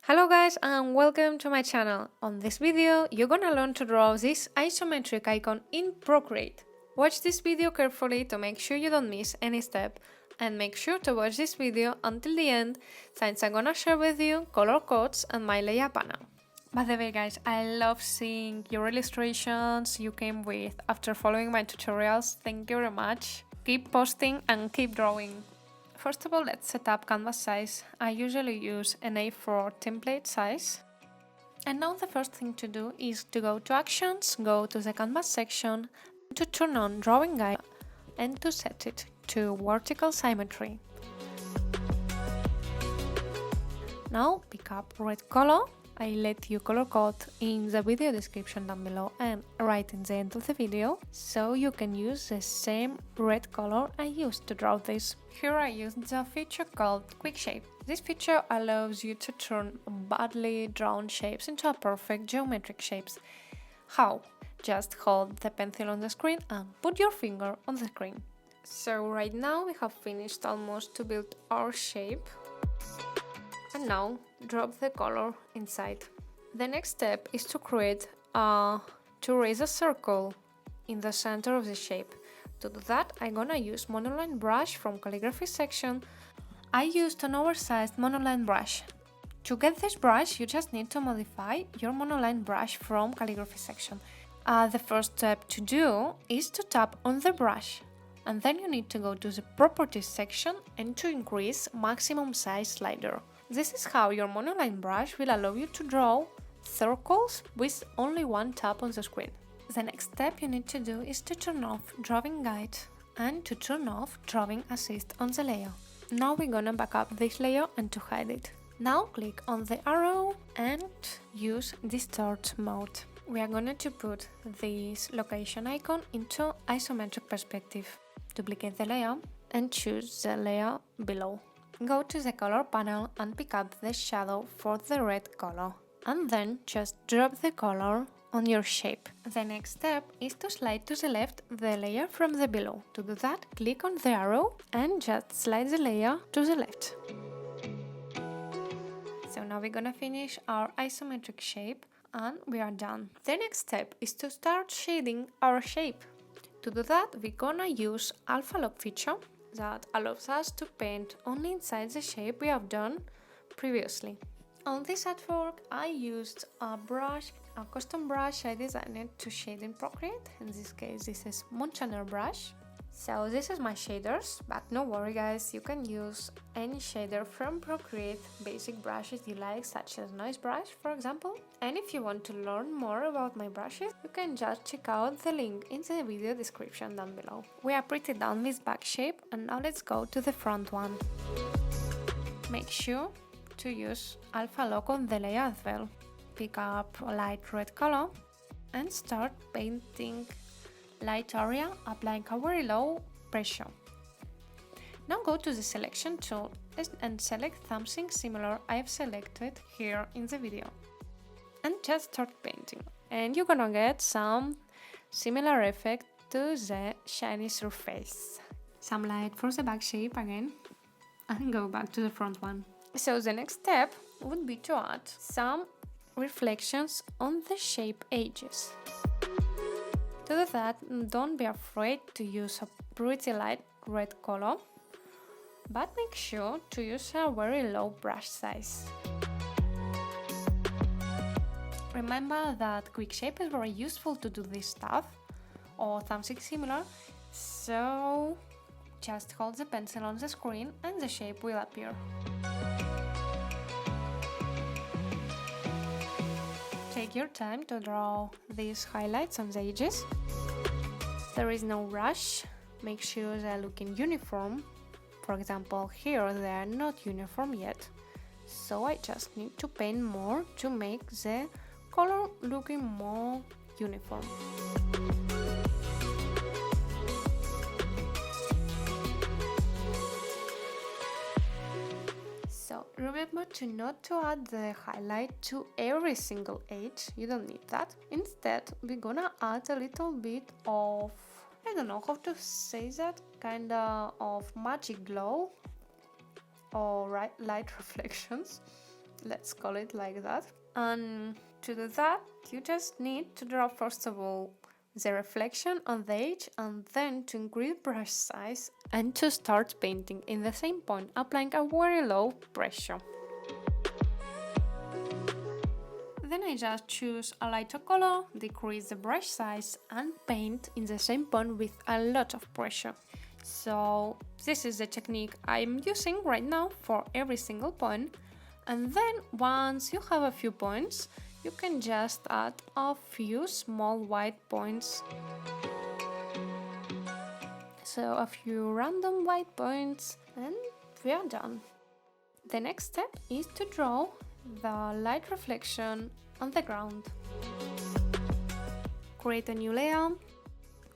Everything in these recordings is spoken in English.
Hello guys and welcome to my channel. On this video you're gonna learn to draw this isometric icon in Procreate. Watch this video carefully to make sure you don't miss any step, and make sure to watch this video until the end since I'm gonna share with you color codes and my layer panel. By the way guys, I love seeing your illustrations you came with after following my tutorials. Thank you very much. Keep posting and keep drawing. First of all, let's set up canvas size. I usually use an A4 template size. And now the first thing to do is to go to Actions, go to the Canvas section, to turn on Drawing Guide and to set it to Vertical Symmetry. Now pick up red color. I let you color code in the video description down below and right in the end of the video, so you can use the same red color I used to draw this. Here I used the feature called Quick Shape. This feature allows you to turn badly drawn shapes into a perfect geometric shapes. How? Just hold the pencil on the screen and put your finger on the screen. So right now we have finished almost to build our shape. And now drop the color inside. The next step is to raise a circle in the center of the shape. To do that, I'm gonna use monoline brush from calligraphy section. I used an oversized monoline brush. To get this brush, you just need to modify your monoline brush from calligraphy section. The first step to do is to tap on the brush, and then you need to go to the properties section and to increase maximum size slider. This is how your monoline brush will allow you to draw circles with only one tap on the screen. The next step you need to do is to turn off Drawing Guide and to turn off Drawing Assist on the layer. Now we're gonna back up this layer and to hide it. Now click on the arrow and use Distort mode. We are going to put this location icon into isometric perspective. Duplicate the layer and choose the layer below. Go to the color panel and pick up the shadow for the red color, and then just drop the color on your shape. The next step is to slide to the left the layer from the below. To do that, click on the arrow and just slide the layer to the left. So now we're gonna finish our isometric shape and we are done. The next step is to start shading our shape. To do that, we're gonna use Alpha Lock feature that allows us to paint only inside the shape we have done previously. On this artwork, I used a custom brush I designed to shade in Procreate. In this case, this is Moonshiner brush. So this is my shaders, but no worry guys, you can use any shader from Procreate, basic brushes you like, such as Noise Brush for example. And if you want to learn more about my brushes, you can just check out the link in the video description down below. We are pretty done with back shape, and now let's go to the front one. Make sure to use Alpha Lock on the layer as well. Pick up a light red color and start painting light area, applying a very low pressure. Now go to the selection tool and select something similar I've selected here in the video. And just start painting. And you're gonna get some similar effect to the shiny surface. Some light for the back shape again. And go back to the front one. So the next step would be to add some reflections on the shape edges. To do that, don't be afraid to use a pretty light red color, but make sure to use a very low brush size. Remember that Quick Shape is very useful to do this stuff, or something similar, so just hold the pencil on the screen and the shape will appear. Take your time to draw these highlights on the edges. There is no rush. Make sure they are looking uniform. For example, here they are not uniform yet, so I just need to paint more to make the color looking more uniform. So remember not to add the highlight to every single edge, you don't need that. Instead, we're gonna add a little bit of, I don't know how to say that, kinda of magic glow or light reflections let's call it like that. And to do that, you just need to draw first of all the reflection on the edge, and then to increase brush size and to start painting in the same point, applying a very low pressure. Then I just choose a lighter color, decrease the brush size and paint in the same point with a lot of pressure. So this is the technique I'm using right now for every single point. And then once you have a few points, you can just add a few small white points. So a few random white points and we are done. The next step is to draw the light reflection on the ground. Create a new layer,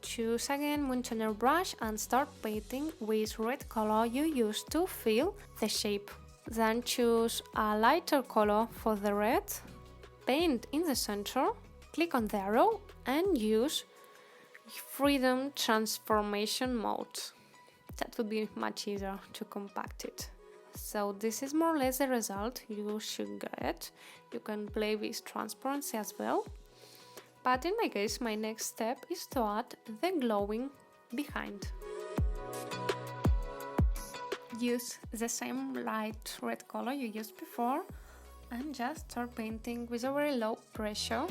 choose again mountainer brush and start painting with red color you used to fill the shape. Then choose a lighter color for the red, paint in the center, click on the arrow and use freedom transformation mode. That would be much easier to compact it. So this is more or less the result you should get. You can play with transparency as well. But in my case, my next step is to add the glowing behind. Use the same light red color you used before and just start painting with a very low pressure.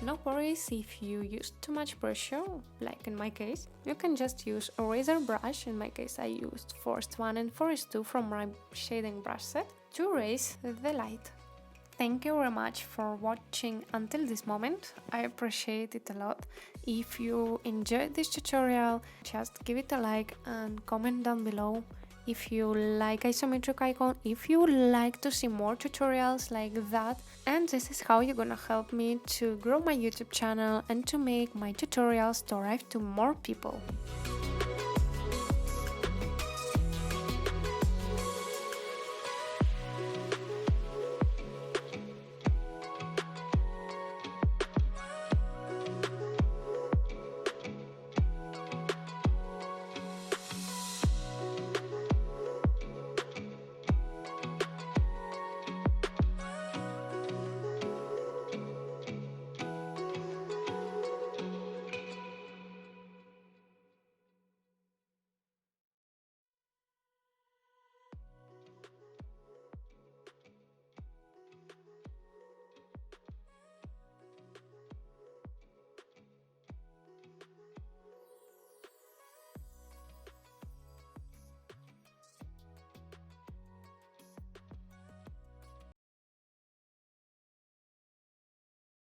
No worries if you use too much pressure, like in my case. You can just use a razor brush, in my case I used Forest 1 and Forest 2 from my shading brush set, to raise the light. Thank you very much for watching until this moment, I appreciate it a lot. If you enjoyed this tutorial, just give it a like and comment down below if you like isometric icon, if you like to see more tutorials like that. And this is how you're gonna help me to grow my YouTube channel and to make my tutorials to arrive to more people.